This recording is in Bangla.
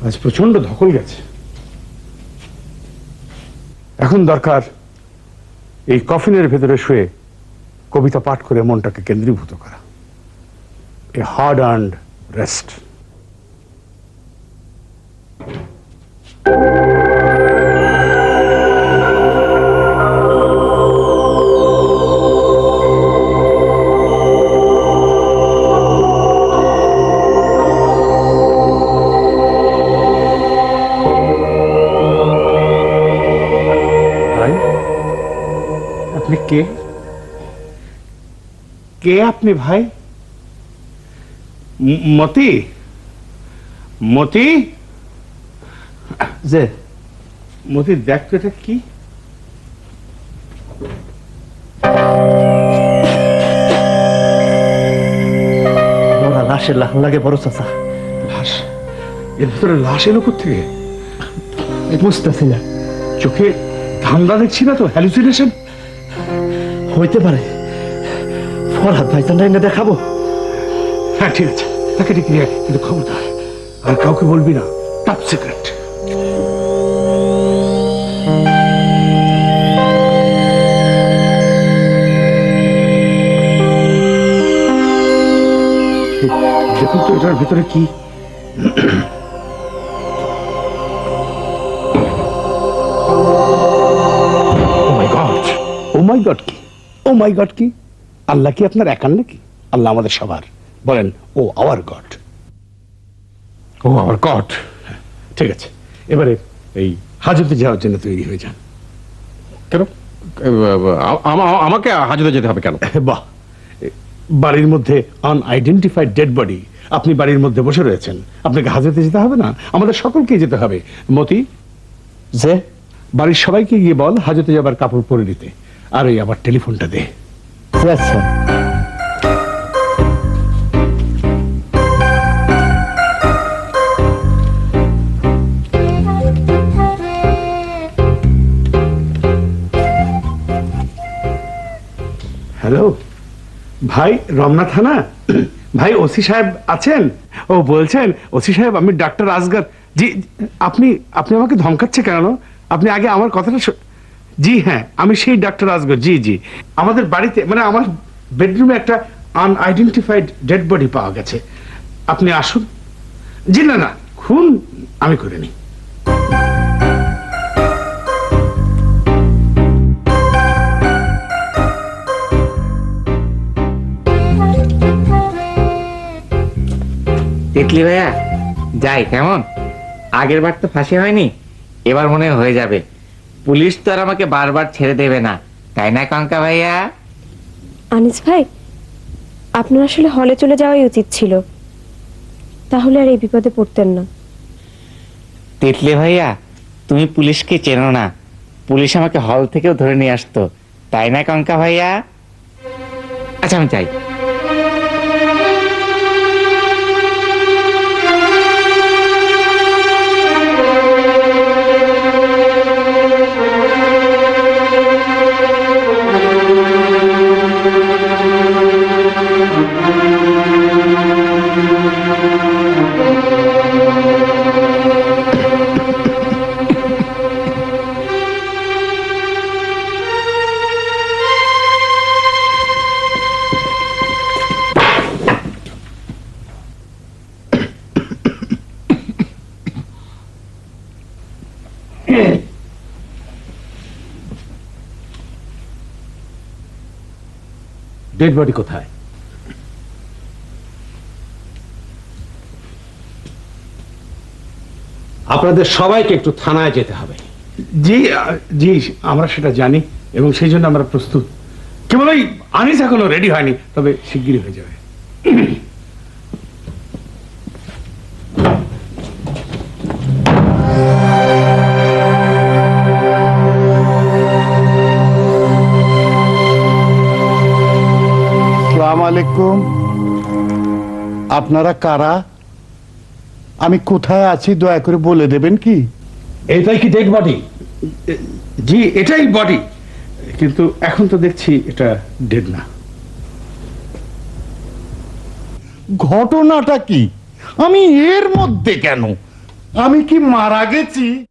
আজ প্রচন্ড ধকল গেছে। এখন দরকার এই কফিনের ভেতরে শুয়ে কবিতা পাঠ করে মনটাকে কেন্দ্রীভূত করা। এ হার্ড আর্নড রেস্ট। আপনি কে? কে আপনি ভাই? মতি? মতি? যে মতি, দেখ তো এটা কি? লাশের লাখ লাগে বড় চাচা। লাশ? এর ভিতরে লাশ এলো কোথেকে? বুঝতেছি না। চোখে ধান্দা দেখছি না তো? হ্যালুসিনেশন হইতে পারে। ফরহাদ ভাইজান এনে দেখাবো? হ্যাঁ ঠিক আছে, তাকে ডেকে নিয়ে আয়। কিন্তু খবরদার আর কাউকে বলবি না, টপ সিক্রেট। দেখুন তো এটার ভিতরে কি। ও মাই গড! ও মাই গড কি? ও মাই গড কি? আল্লাহ কি আপনার একার নাকি? আল্লাহ আমাদের সবার। বলেন ও আওয়ার গড। ও আওয়ার গড। ঠিক আছে, এবারে এই হাজতে যাওয়ার জন্য তৈরি হয়ে যান। কেন? আমাকে হাজতে যেতে হবে কেন? বাহ, বাড়ির মধ্যে আনআইডেন্টিফাইড ডেড বডি, আপনি বাড়ির মধ্যে বসে রয়েছেন, আপনাকে হাজতে যেতে হবে না? আমাদের সকলকে যেতে হবে। মতি, যে বাড়ির সবাইকে গিয়ে বল হাজতে যাবার কাপড় পরে নিতে। আর এই আবার টেলিফোনটা দে। আচ্ছা। হ্যালো ভাই, রমনা থানা ভাই, ওসি সাহেব আছেন? ও বলছেন ওসি সাহেব আমি ডাক্তার আসগর। জি, আপনি আপনি আমাকে ধমকাচ্ছে কেন? আপনি আগে আমার কথাটা জি হ্যাঁ, আমি সেই ডাক্তার আসগর। জি জি, আমাদের বাড়িতে মানে আমার বেডরুমে একটা আনআইডেন্টিফাইড ডেড বডি পাওয়া গেছে। আপনি আসুন। জি না না, খুন আমি করিনি। তিতলি ভাইয়া যাই কেমন? আগের বার তো ফাঁসি হয়নি, এবার মনে হয়ে যাবে। পুলিশ তো আর আমাকে বারবার ছেড়ে দেবে না, তাই না কঙ্কা ভাইয়া? আনিস ভাই, আপনার আসলে হলে চলে যাওয়াই উচিত ছিল, তাহলে আর এই বিপদে পড়তেন না। তিতলি ভাইয়া, তুমি পুলিশকে চেনো না, পুলিশ আমাকে হল থেকেও ধরে নিয়ে আসতো, তাই না কঙ্কা ভাইয়া? আচ্ছা আমি চাই। ডেড বডি কোথায়? আপনাদের সবাইকে একটু থানায় যেতে হবে। জি জি, আমরা সেটা জানি এবং সেই জন্য আমরা প্রস্তুত। কেবল ওই আনিস এখনো রেডি হয়নি, তবে শিগগিরই হয়ে যাবে। আসসালামু আলাইকুম। আপনারা কারা? আমি কোথায় আছি দয়া করে বলে দেবেন কি? এটাই কি ডেড বডি? জি এটাই বডি, কিন্তু এখন তো দেখছি এটা ডেড না। ঘটনাটা কি? আমি এর মধ্যে কেন? আমি কি মারা গেছি?